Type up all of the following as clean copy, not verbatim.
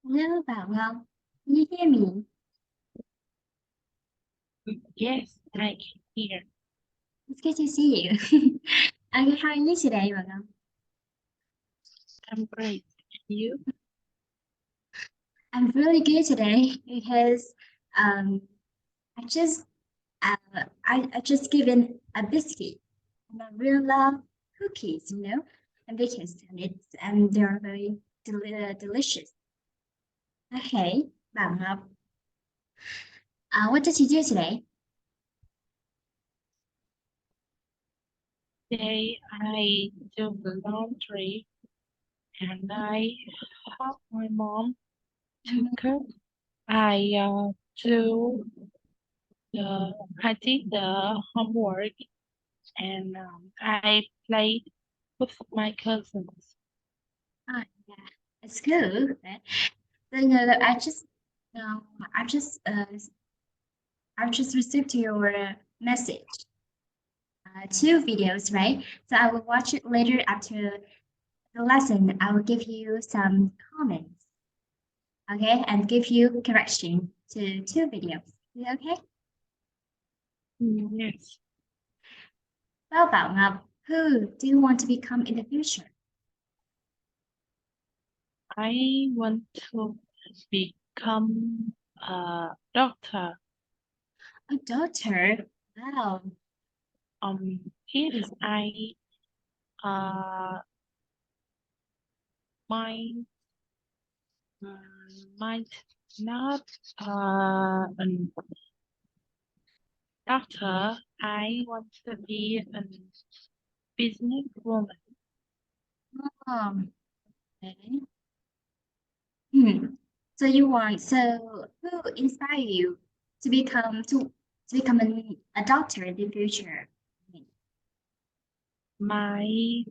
Hello, Bảo Ngọc. Can you hear me? Yes, I can hear. It's good to see you. Okay, how are you today, Bảo Ngọc? I'm great. You? I'm really good today because um I just I just given a biscuit and I really love cookies, and because and they're very delicious. Okay, Bảo Ngọc. What did you do today? Today I do the laundry and I help my mom to cook. I do the I did the homework and I played with my cousins. Oh, yeah, it's good. Right? So, no, I just I just received your message. Two videos, right? So I will watch it later after the lesson. I will give you some comments, okay, and give you correction to two videos. Is it okay? Yes, Well, Bảo Ngọc, who do you want to become in the future? I want to become a doctor. A daughter. Wow. If I uh my might not an doctor. I want to be a businesswoman. Okay. Hmm. So who inspire you to become a doctor in the future? My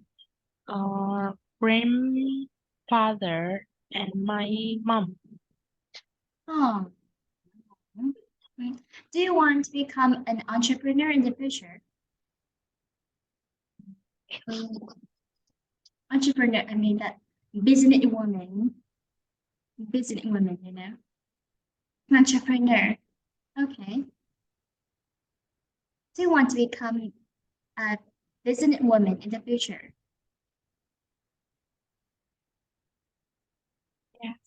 uh, grandfather and my mom. Oh. Mm. Do you want to become an entrepreneur in the future? Entrepreneur, I mean that business woman, entrepreneur. Okay. Do you want to become a business woman in the future? Yes,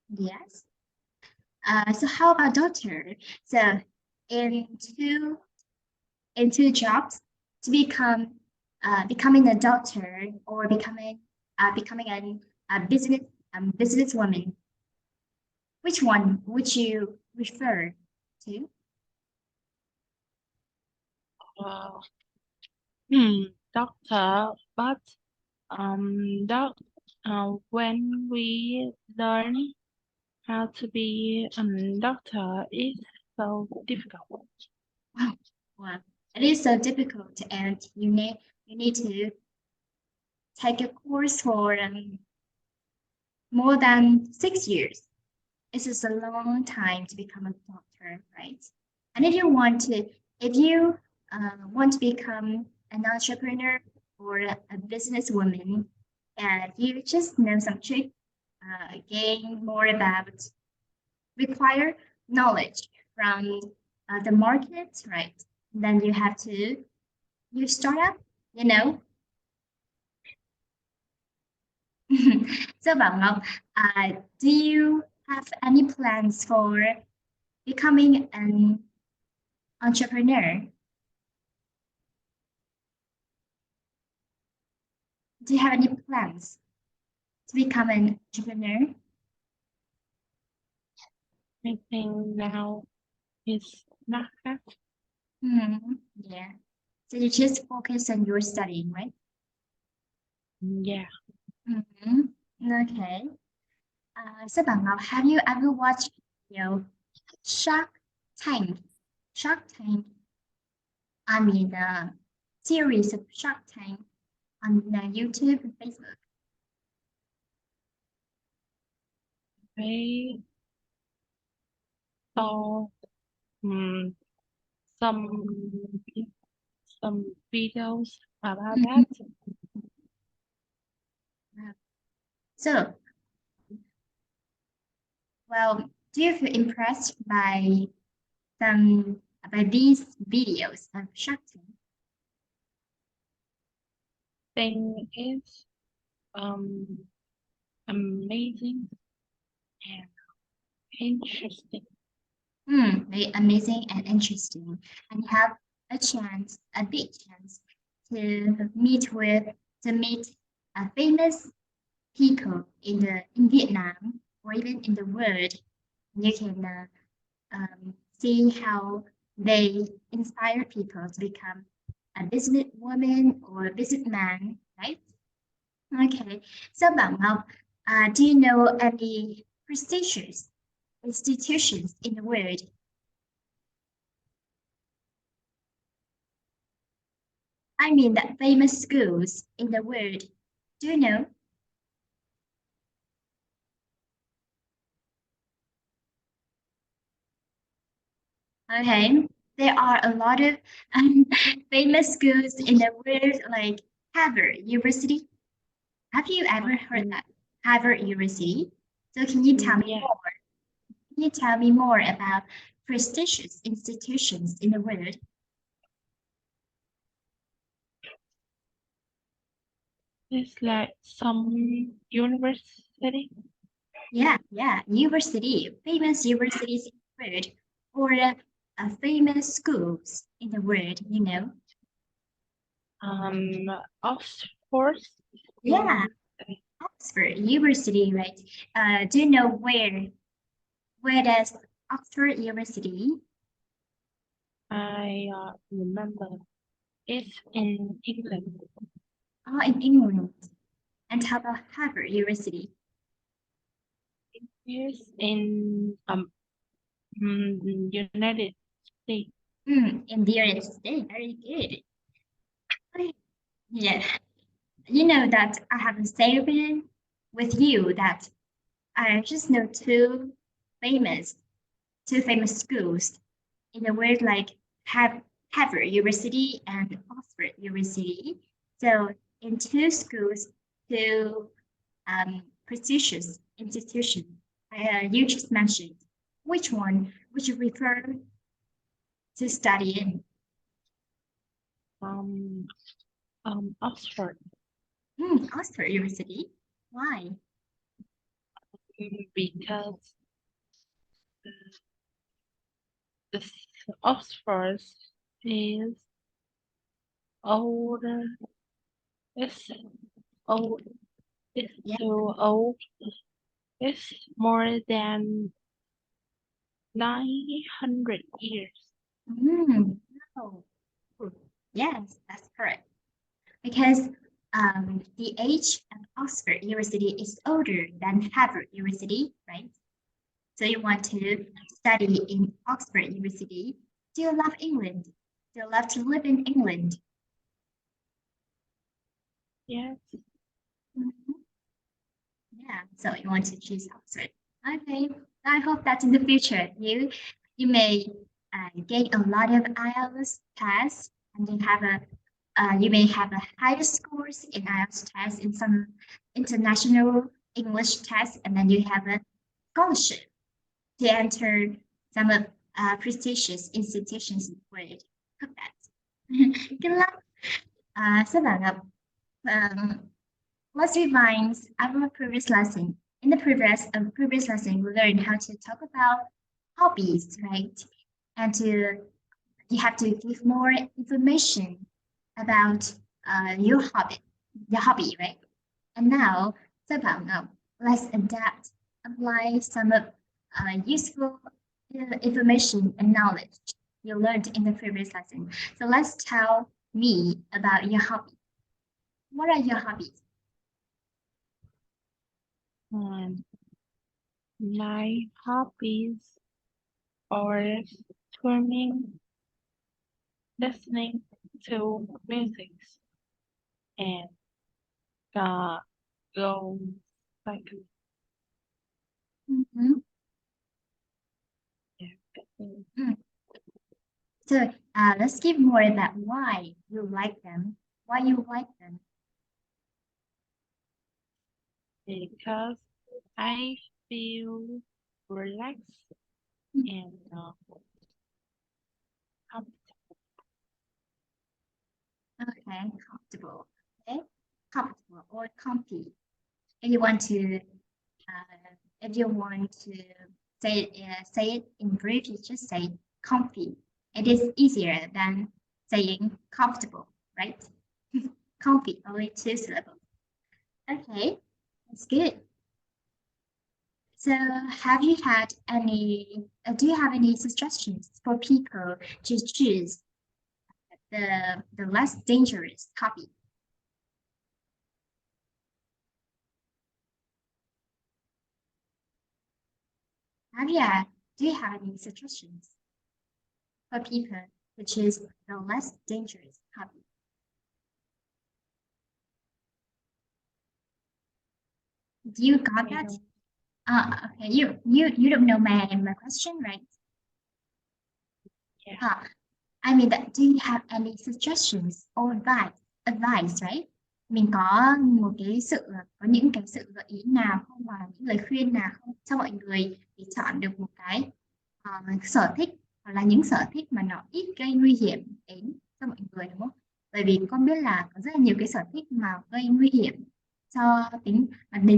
Yes. So how about daughter? So in two jobs to becoming a doctor or becoming a businesswoman. Which one would you refer to? uh, doctor, but doc, when we learn how to be a doctor, it's so difficult. Wow, wow. It is so difficult, and you need to take a course for more than 6 years. This is a long time to become a doctor, right? And if you want to become an entrepreneur or a businesswoman, and you just know some trick, gain more about require knowledge from the market, right? Then you start up, you know. So Bảo Ngọc, do you have any plans for becoming an entrepreneur? Do you have any plans to become an entrepreneur? I think now it's not that. Yeah. So you just focus on your studying, right? Yeah, Mm-hmm. Okay. So Bảo Ngọc, have you ever watched, Shark Tank? Shark Tank. I mean, the series of Shark Tank on YouTube and Facebook. I saw um, some some videos about Mhm. that. Uh, So Well, do you feel impressed by some by these videos of Shark Tank? Thing is amazing and interesting. Very amazing and interesting. And you have a big chance to meet famous people in Vietnam or even in the world. You can see how they inspire people to become a businesswoman or a businessman, right? Okay. So Bảo Ngọc, do you know any prestigious institutions in the world? I mean, the famous schools in the world. Do you know? Okay. There are a lot of famous schools in the world, like Harvard University. Have you ever heard that? Harvard University. So Yeah, can you tell me more about prestigious institutions in the world? it's like some university. Yeah, university, famous universities in the world, or famous schools in the world, you know? Um, Oxford Yeah, University. Oxford University, right? Do you know where does Oxford University? I remember it's in England. Oh, in England. And how about Harvard University? It's in United States. In the United States. Very good. Okay. Yeah, you know that I have the same opinion with you that I just know famous, two famous schools in the world, like Harvard University and Oxford University. So in two schools, two prestigious institutions, you just mentioned, which one would you prefer to study in? Um, Oxford. Oxford University. Why? Because the Oxford is older. It's old. It's Yeah. so old. It's more than 900 years. Mm, no. Yes, that's correct. Because the age of Oxford University is older than Harvard University, right? So you want to study in Oxford University. Do you love England? Do you love to live in England? Yes. Mhm. Yeah, so you want to choose Oxford. Okay, I hope that in the future you may gain a lot of IELTS tests and you may have a higher scores in IELTS tests in some international English tests, and then you have a scholarship to enter some of prestigious institutions in the world. Hope that. Good luck. Sa Ngọc, um, let's revise our previous lesson. In the previous lesson, we learned how to talk about hobbies, right? And you have to give more information about your hobby, right? And now, so now, let's apply some of useful information and knowledge you learned in the previous lesson. So let's tell me about your hobby. What are your hobbies? Um, my hobbies are swimming, listening to music, and uh, go cycling. Mhm. Yeah. Mm. So let's give more about why you like them. Why you like them. Because I feel relax and com- Okay, comfortable. Okay, comfortable or comfy. If you want to, if you want to say it in brief, you just say comfy. It is easier than saying comfortable, right? Comfy, only two syllables. Okay, that's good. So, have you had any? Do you have any suggestions for people to choose the less dangerous copy? Have you had, do you have any suggestions for people to choose the less dangerous copy? Do you got I that? don't Okay, you don't know my question, right? yeah. I mean that do you have any suggestions or advice, right? Mình có một cái sự có những cái sự gợi ý nào không và những lời khuyên nào không cho mọi người để chọn được một cái sở thích hoặc là những sở thích mà nó ít gây nguy hiểm đến cho mọi người đúng không? Bởi vì con biết là có rất là nhiều cái sở thích mà gây nguy hiểm cho đến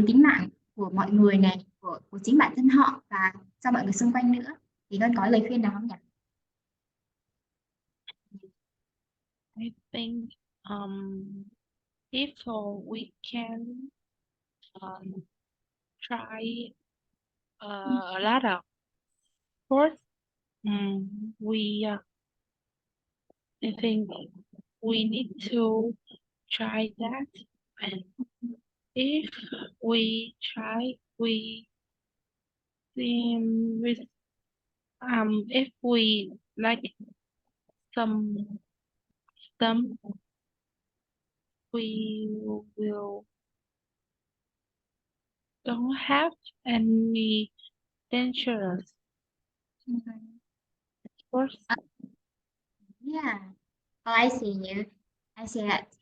tính mạng của mọi người này, của chính bản thân họ và cho mọi người xung quanh nữa. Thì con có lời khuyên nào không nhỉ? I think if we can um, try a lot of sports, we I think we need to try that. And if we try, with if we like some some, we will don't have any dangerous Mhm. sports. Yeah. Oh, I see you. I see that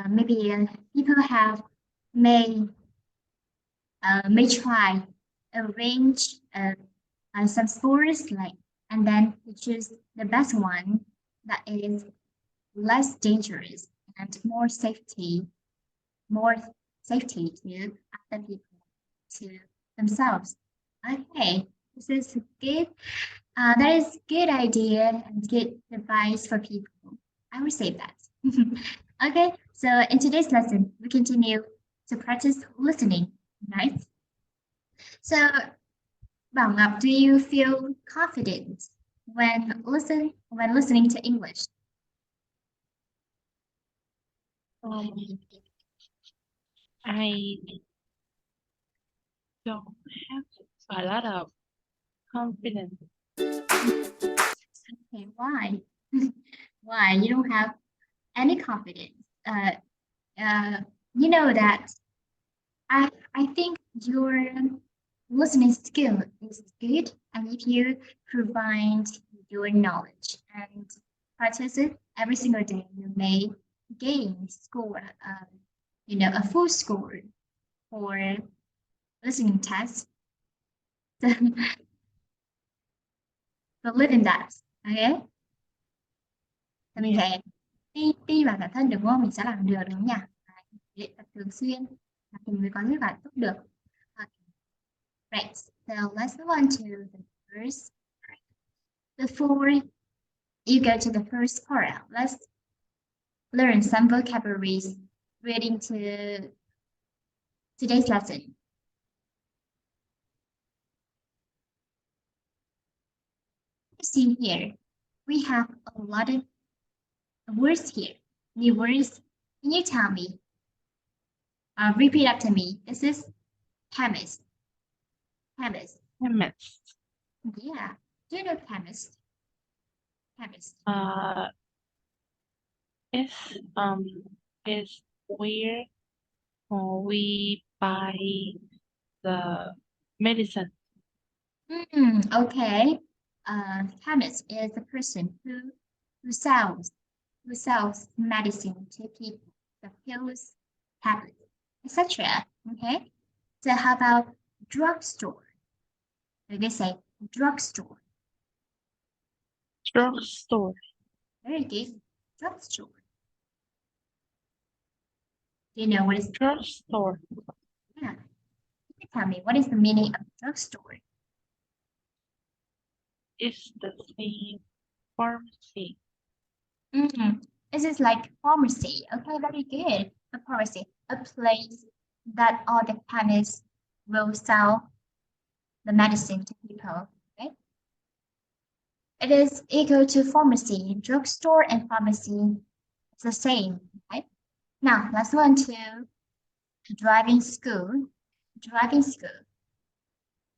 maybe people have may may try arrange some sports like and then to choose the best one that is less dangerous and more safety to other people to themselves. Okay, this is good. That is good idea and good advice for people. I would say that. Okay, so in today's lesson, we continue to practice listening, right? So, Bảo Ngọc, do you feel confident when listening to English? Um, I don't have a lot of confidence. Okay, why? Why you don't have any confidence? Uh, you know that I think your listening skill is good, and if you provide your knowledge and practice it every single day, you may gain score, a full score for listening test. Believe in that, okay? Thì mình Yeah. sẽ tin vào bản thân được đúng không? Mình sẽ làm được đúng không nhỉ? Luyện tập thường xuyên là mình mới có kết quả tốt được. Right, so let's move on to the first. Before you go to the first part, let's learn some vocabularies relating to today's lesson. See here, we have a lot of words here. New words. Can you tell me? Repeat after me. This is chemist. Chemist. Chemist. Yeah. Do you know chemist? Chemist. It's is where we buy the medicine. Okay. Chemist is the person who sells who sells medicine to people, the pills, tablets, etc. Okay. So how about drugstore? So they say drugstore. Drugstore. Very good. Drugstore. Do you know what is Drugstore. yeah? You can tell me what is the meaning of drugstore? It's the same pharmacy. This is like pharmacy. Okay, very good. A pharmacy, a place that all the chemists will sell the medicine to people. Okay, it is equal to pharmacy. Drugstore and pharmacy is the same. Okay. Now let's move on to driving school. Driving school.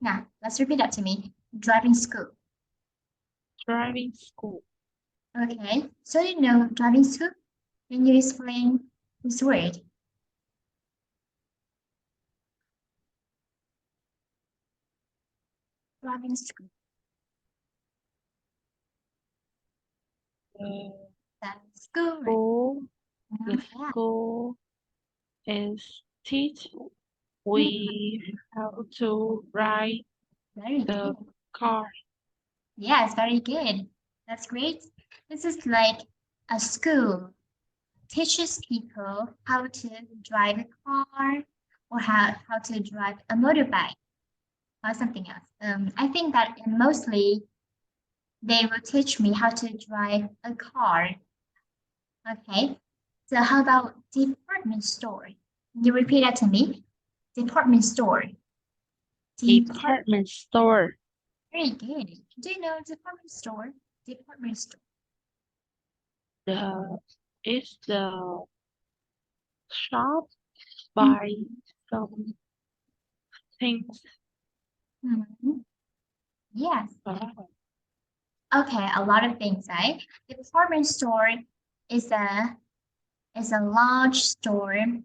Now let's repeat that to me. Driving school. Driving school. Okay. So you know driving school. Can you explain this word? Driving school. The That's school. school. The Yeah. school is teach. We have to ride Very the good. car. Yes, very good. That's great. This is like a school teaches people how to drive a car or how to drive a motorbike or something else. I think that mostly they will teach me how to drive a car. Okay. So how about department store? You repeat that to me. Department store. Department store. Very good. Do you know department store? Department store. The is the shop buy some things. Mhm. Yes. Uh, Okay, a lot of things, right? The department store is a large store, in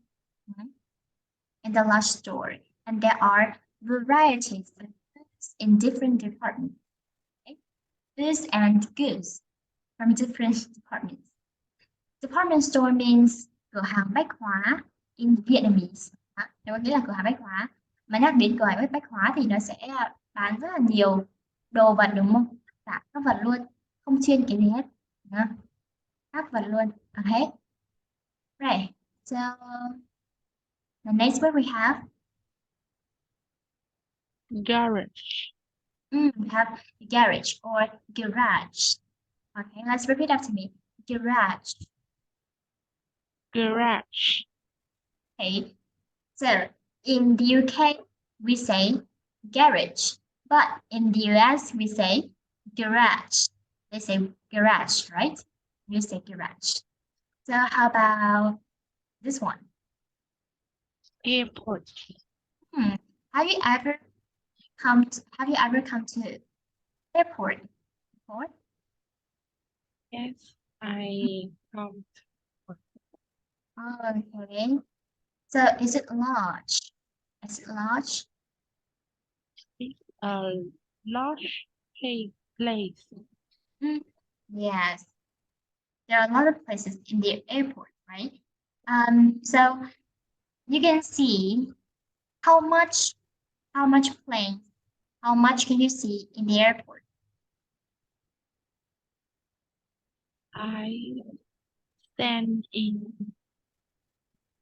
the large store, and there are varieties of goods in different departments. Okay? Goods and goods from different departments. Department store means cửa hàng bách hóa in Vietnamese. Đó, nó có nghĩa là cửa hàng bách hóa. Mà nhắc đến cửa hàng bách hóa thì nó sẽ bán rất là nhiều đồ vật đúng không? Tất cả các vật luôn, không chuyên cái gì hết. Đó. Các vật luôn. Okay. Right. So the next word we have garage. we have garage or garage. Okay, let's repeat after me. Garage. Garage. Okay. So in the UK we say garage, but in the US we say garage. They say garage, right? We say garage. So how about this one? Airport. Have you ever have you ever come to airport before? Yes, I come. Oh, okay. So is it large? Is it large? It's a large place. Yes. There are a lot of places in the airport, right? So you can see how much planes, how much can you see in the airport? I stand in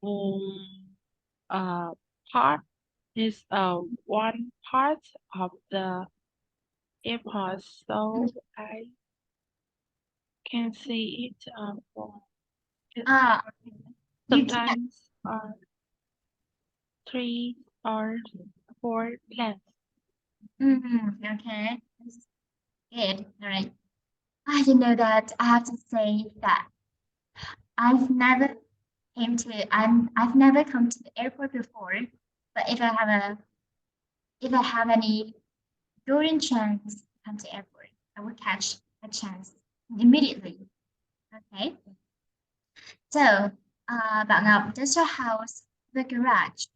um, part is one part of the airport, so I can see it from Ah, you can. sometimes 3 or 4 planes. Okay. That's good. All right. I didn't know that. I have to say that I've never I've never come to the airport before. But if I have any golden chance to come to airport, I will catch a chance immediately. Okay. So, Bạn Ngọc, does your house have a garage?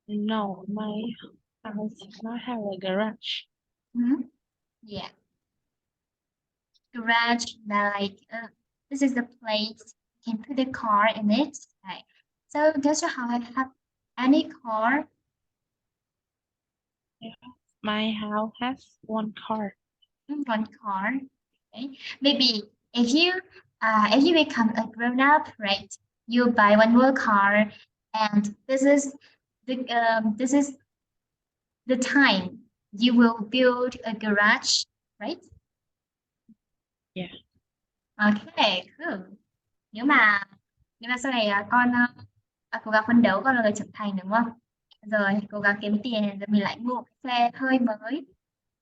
No, my house does not have a garage. Yeah. Garage, like this is the place you can put the car in it. Right. So, does your house have any car? My house has one car. One car. Okay. Maybe if you become a grown up, right? You buy one more car, and this is the time you will build a garage, right? Yeah. Okay, cool. Nếu mà sau này cố gắng phấn đấu con là người trưởng thành đúng không? Rồi cố gắng kiếm tiền rồi mình lại mua một cái xe hơi mới.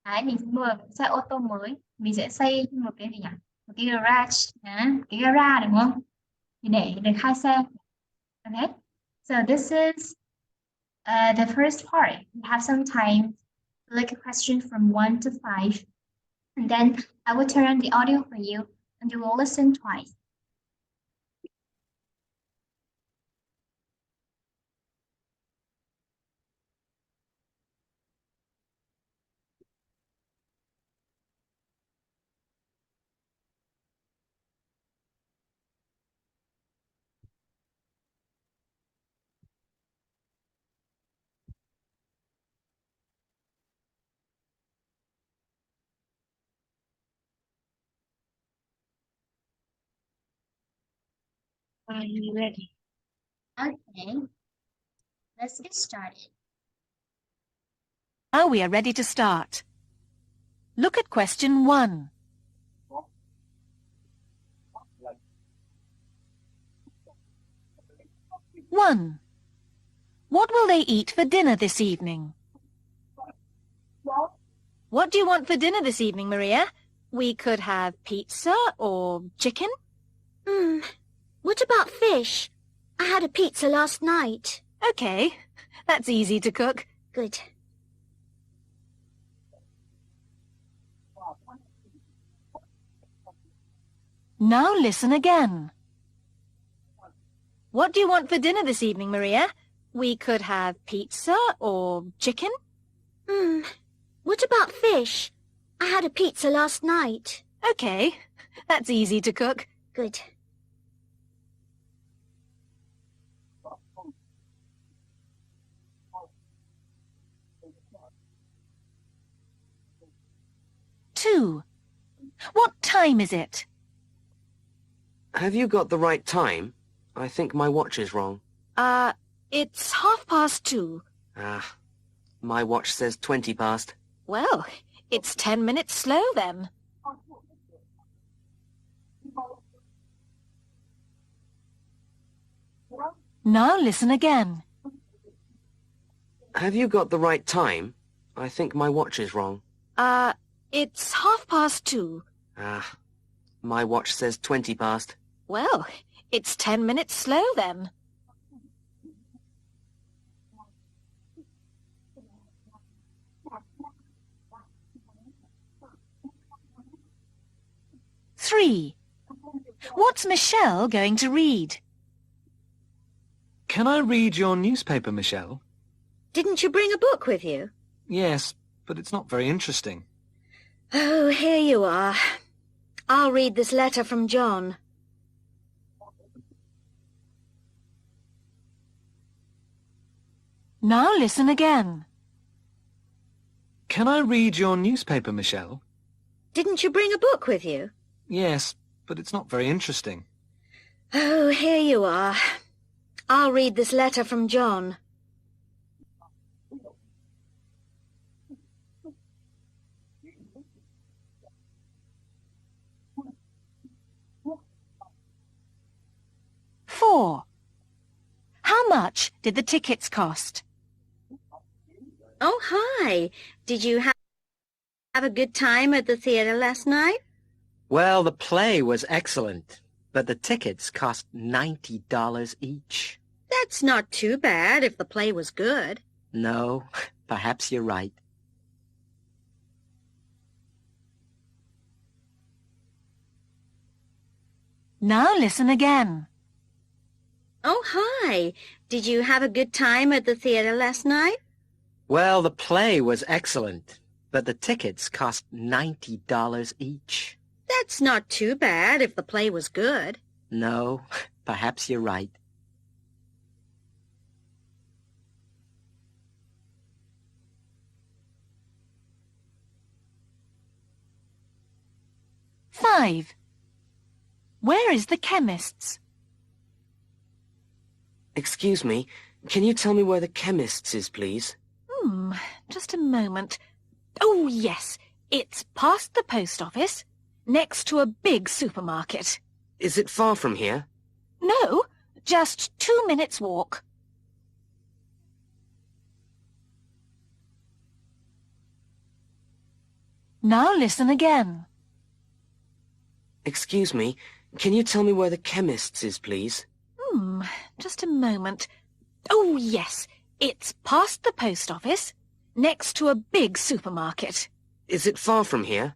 Đấy, mình sẽ mua một xe ô tô mới. Mình sẽ xây một cái gì nhỉ? Một cái garage, cái gara đúng không? Thì để khai xe. Okay. So this is the first part. We have some time to look at questions from 1 to 5. And then I will turn on the audio for you and you will listen twice. Are you ready? Okay, let's get started. Now we are ready to start. Look at question 1. One. What will they eat for dinner this evening? What do you want for dinner this evening, Maria? We could have pizza or chicken. What about fish? I had a pizza last night. Okay, that's easy to cook. Good. Now listen again. What do you want for dinner this evening, Maria? We could have pizza or chicken. What about fish? I had a pizza last night. Okay, that's easy to cook. Good. Two. What time is it? Have you got the right time? I think my watch is wrong. It's 2:30. My watch says 20 past. Well, it's 10 minutes slow then. Now listen again. Have you got the right time? I think my watch is wrong. It's 2:30. My watch says 20 past. Well, it's 10 minutes slow then. Three. What's Michelle going to read? Can I read your newspaper, Michelle? Didn't you bring a book with you? Yes, but it's not very interesting. Oh, here you are. I'll read this letter from John. Now listen again. Can I read your newspaper, Michelle? Didn't you bring a book with you? Yes, but it's not very interesting. Oh, here you are. I'll read this letter from John. Four. How much did the tickets cost? Oh, hi. Did you have a good time at the theater last night? Well, the play was excellent, but the tickets cost $90 each. That's not too bad if the play was good. No, perhaps you're right. Now listen again. Oh, hi. Did you have a good time at the theater last night? Well, the play was excellent, but the tickets cost $90 each. That's not too bad if the play was good. No, perhaps you're right. 5. Where is the chemist's? Excuse me, can you tell me where the chemist's is, please? Just a moment. Oh, yes, it's past the post office, next to a big supermarket. Is it far from here? No, just 2 minutes walk. Now listen again. Excuse me, can you tell me where the chemist's is, please? Just a moment. Oh, yes, it's past the post office, next to a big supermarket. Is it far from here?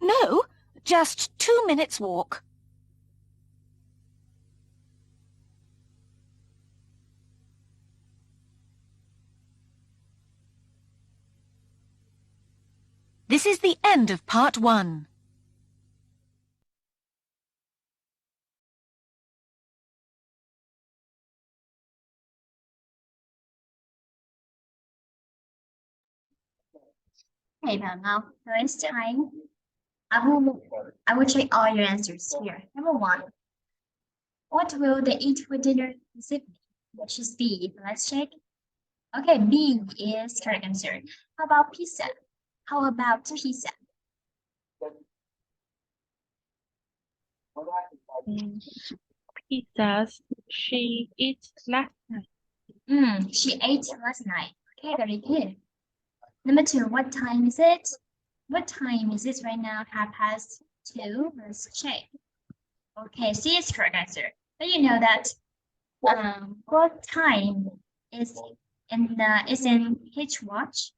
No, just 2 minutes walk. This is the end of part 1. Okay, now first time, I will check all your answers here. Number 1. What will they eat for dinner this evening? Which is B. Let's check. Okay, B is correct answer. How about pizza? How about pizza? Pizzas she eats last night. She ate last night. Okay, very good. Number 2, what time is it? What time is it right now? 2:30. Let's check. Okay, C is correct answer. But you know that what time is in his watch?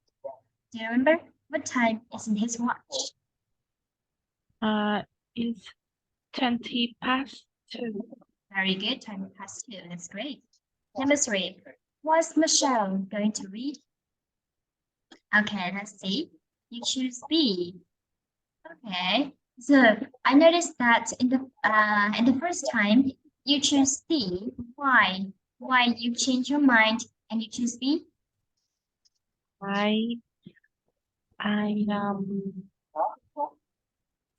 Do you remember what time is in his watch? It's 20 past 2. Very good, 2:20. That's great. Number 3, what's Michelle going to read? Okay, let's see. You choose B. Okay, so I noticed that in the first time you choose D. Why? Why you change your mind and you choose B? I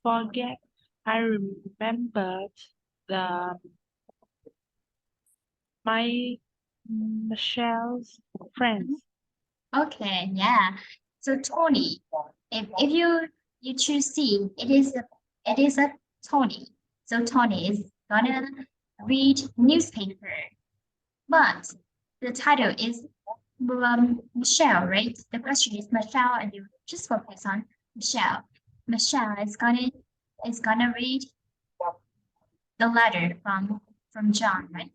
forget. I remembered the my Michelle's friends. Okay, yeah. So Tony, if you choose C, it is a Tony. So Tony is gonna read newspaper, but the title is Michelle, right? The question is Michelle, and you just focus on Michelle. Michelle is gonna read the letter from John, right?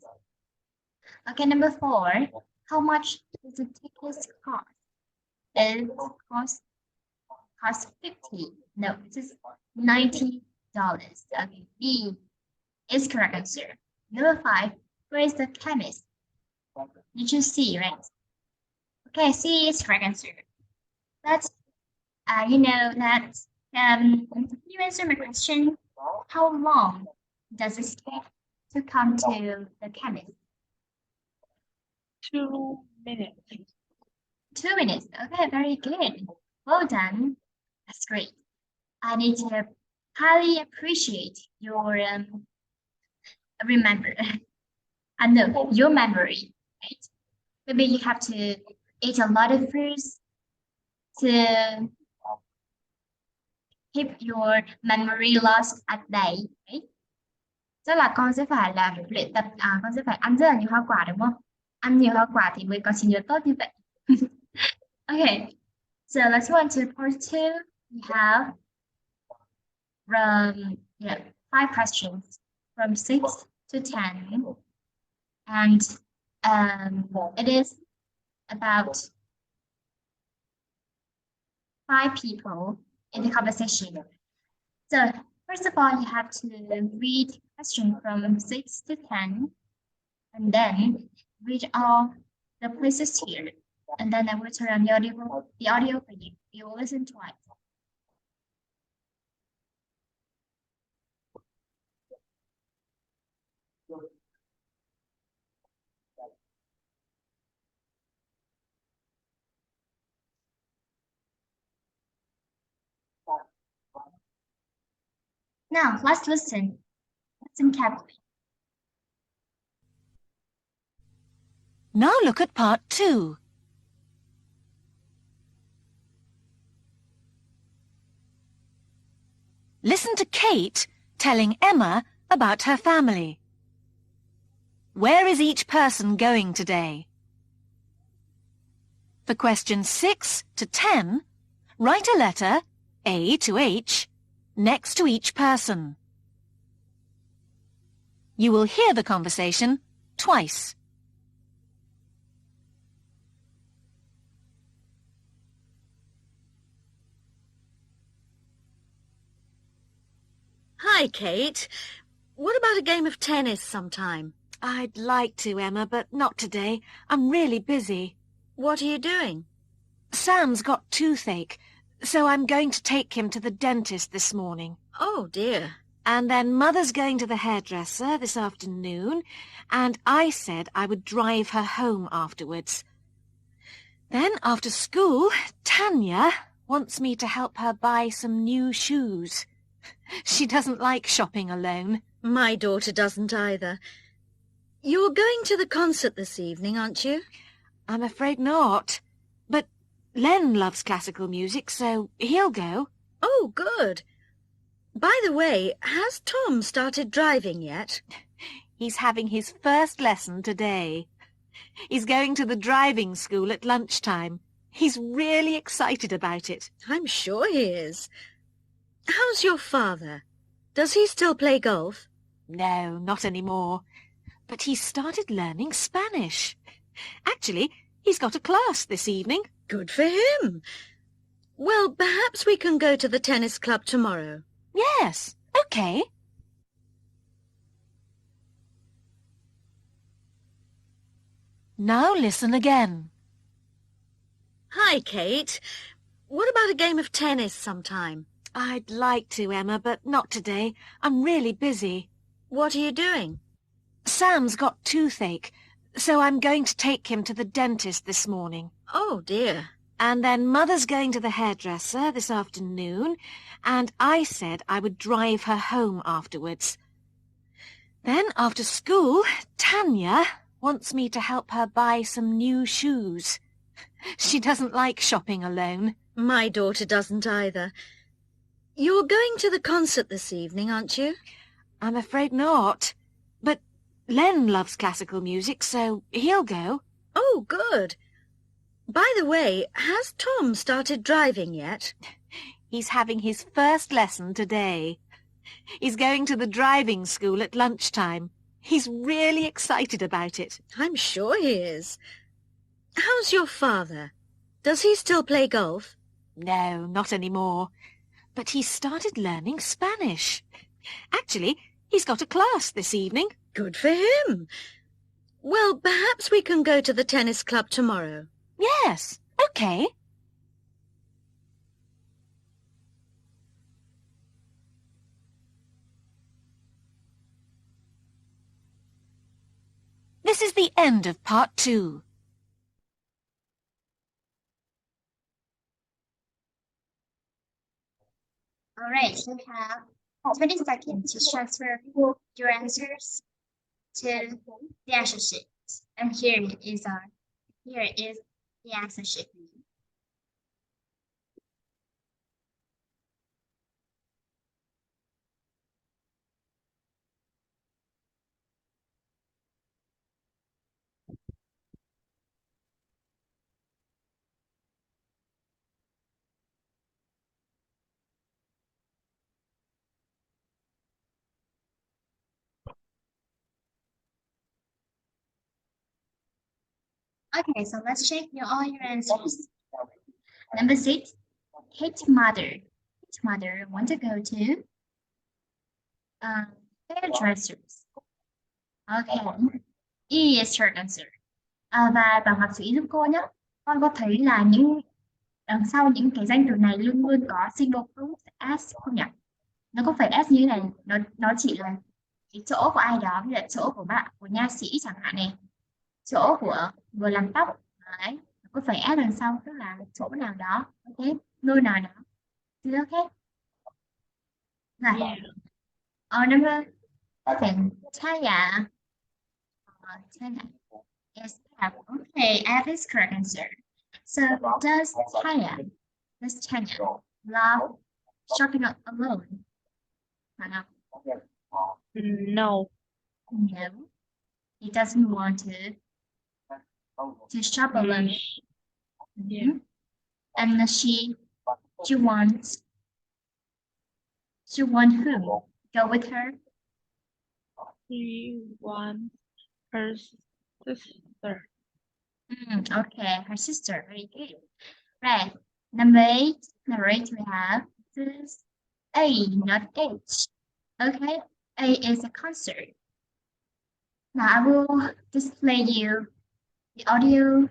Okay, number 4. How much does the ticket cost? It cost 50. No, it is $90. Okay, B is correct answer. Number 5. Where is the chemist? You choose C, right? Okay, C is correct answer. That's you know that you answer my question. How long does it take to come to the chemist? 2 minutes. 2 minutes. Okay, very good. Well done. That's great. I need to highly appreciate your remember. I know your memory, right? Maybe you have to eat a lot of fruits to keep your memory lost at bay, right? Chắc là con sẽ phải là luyện tập, con sẽ phải ăn rất là nhiều hoa quả đúng không? Ăn nhiều hoa quả thì mới có trí nhớ tốt như vậy. Okay, so let's move on to part 2. We have 5 questions from 6 to 10, and it is about 5 people in the conversation. So first of all, you have to read question from 6 to 10, and then read all the places here, and then I will turn on the audio for you. You will listen twice. Now, let's listen. Listen carefully. Now look at part 2. Listen to Kate telling Emma about her family. Where is each person going today? For questions 6 to 10, write a letter, A to H, next to each person. You will hear the conversation twice. Hi, Kate. What about a game of tennis sometime? I'd like to, Emma, but not today. I'm really busy. What are you doing? Sam's got toothache, so I'm going to take him to the dentist this morning. Oh, dear. And then Mother's going to the hairdresser this afternoon, and I said I would drive her home afterwards. Then, after school, Tanya wants me to help her buy some new shoes. She doesn't like shopping alone. My daughter doesn't either. You're going to the concert this evening, aren't you? I'm afraid not. But Len loves classical music, so he'll go. Oh, good. By the way, has Tom started driving yet? He's having his first lesson today. He's going to the driving school at lunchtime. He's really excited about it. I'm sure he is. How's your father? Does he still play golf? No, not anymore. But he's started learning Spanish. Actually, he's got a class this evening. Good for him. Well, perhaps we can go to the tennis club tomorrow. Yes, okay. Now listen again. Hi, Kate. What about a game of tennis sometime? I'd like to, Emma, but not today. I'm really busy. What are you doing? Sam's got toothache, so I'm going to take him to the dentist this morning. Oh, dear. And then Mother's going to the hairdresser this afternoon, and I said I would drive her home afterwards. Then, after school, Tanya wants me to help her buy some new shoes. She doesn't like shopping alone. My daughter doesn't either. You're going to the concert this evening, aren't you? I'm afraid not. But Len loves classical music, so he'll go. Oh, good. By the way, has Tom started driving yet? He's having his first lesson today. He's going to the driving school at lunchtime. He's really excited about it. I'm sure he is. How's your father? Does he still play golf? No, not anymore. But he's started learning Spanish. Actually, he's got a class this evening. Good for him. Well, perhaps we can go to the tennis club tomorrow. Yes, okay. This is the end of part 2. All right, you have 20 seconds to transfer your answers to the answer sheet. And here is the answer sheet. Okay, so let's check all your answers. Number 6, Kate's mother. Kate's mother want to go to hairdressers. Okay, E is short answer. Và bạn học sĩ giúp cô nhé. Con có thấy là đằng sau những cái danh từ này luôn luôn có single proof s không nhỉ? Nó có phải s như thế này, nó chỉ là cái chỗ của ai đó, như là chỗ của bạn, của nha sĩ chẳng hạn này, chỗ của người làm tóc đấy, có phải s đằng sau, tức là chỗ nào đó, ok, nơi nào đó, được ok. Rồi, Number 7, Tanya. Tanya is travel. Okay, I have this correct answer. So does Tanya love shopping alone? No, No. no, he doesn't want to shop alone. Yeah. Mhm. And she wants who? Go with her? She wants her sister. Okay, her sister. Very good. Right. Number 8. Number 8 we have this A, not H. Okay, A is a concert. Now I will display you the audio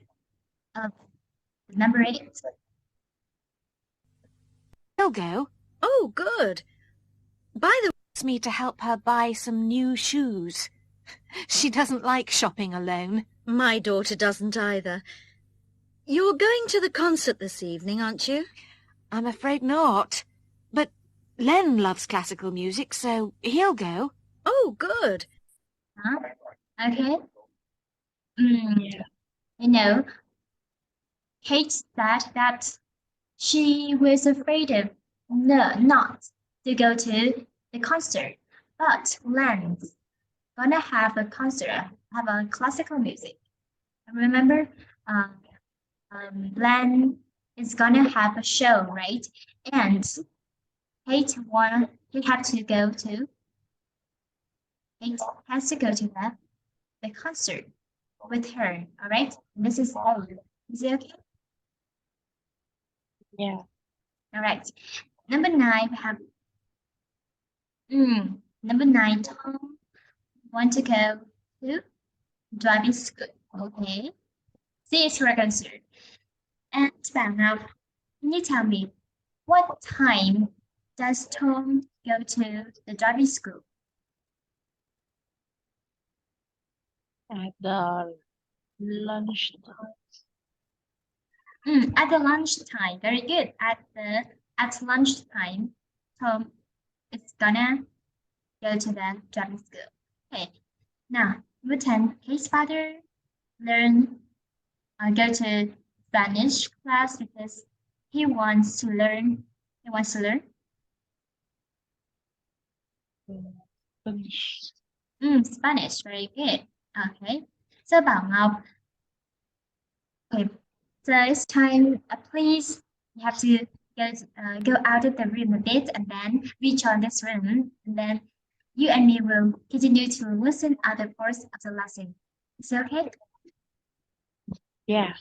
of number 8. He'll go. Oh, good. By the Wants me to help her buy some new shoes. She doesn't like shopping alone. my daughter doesn't either. You're going to the concert this evening, aren't you? I'm afraid not. But Len loves classical music, so he'll go. Oh, good. Huh? Okay. Yeah. You know, Kate said that she was afraid of not to go to the concert, but Len's gonna have a concert, have a classical music. Remember, Len is gonna have a show, right? And Kate had to go to. Kate has to go to the concert with her. All right. This is all. Is it okay? Yeah. All right. Number 9, we have. Number 9, Tom want to go to driving school. Okay. C is correct answer. And Bảo Ngọc, can you tell me what time does Tom go to the driving school? At the lunchtime. At the lunchtime. Very good. At lunchtime, Tom is gonna go to the driving school. Okay. Now, number 10, his father go to Spanish class because he wants to learn. He wants to learn Finish. Spanish. Very good. Okay. So Bảo Ngọc. Okay. So it's time. Please, you have to go out of the room a bit and then rejoin this room, and then you and me will continue to listen other parts of the lesson. Is it okay? Yeah.